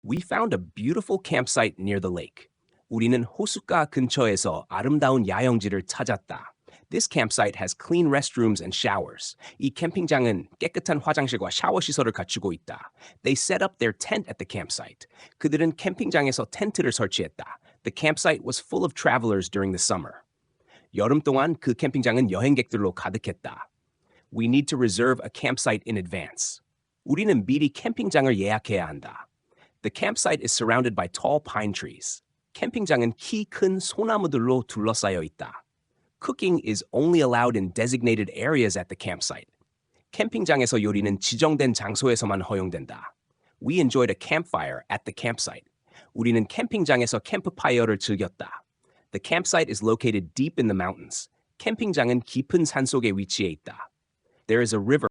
We found a beautiful campsite near the lake. 우리는 호숫가 근처에서 아름다운 야영지를 찾았다. This campsite has clean restrooms and showers. 이 캠핑장은 깨끗한 화장실과 샤워 시설을 갖추고 있다. They set up their tent at the campsite. 그들은 캠핑장에서 텐트를 설치했다. The campsite was full of travelers during the summer. 여름 동안 그 캠핑장은 여행객들로 가득했다. We need to reserve a campsite in advance. 우리는 미리 캠핑장을 예약해야 한다. The campsite is surrounded by tall pine trees. 캠핑장은 키 큰 소나무들로 둘러싸여 있다. Cooking is only allowed in designated areas at the campsite. 캠핑장에서 요리는 지정된 장소에서만 허용된다. We enjoyed a campfire at the campsite. 우리는 캠핑장에서 캠프파이어를 즐겼다. The campsite is located deep in the mountains. 캠핑장은 깊은 산속에 위치해 있다. There is a river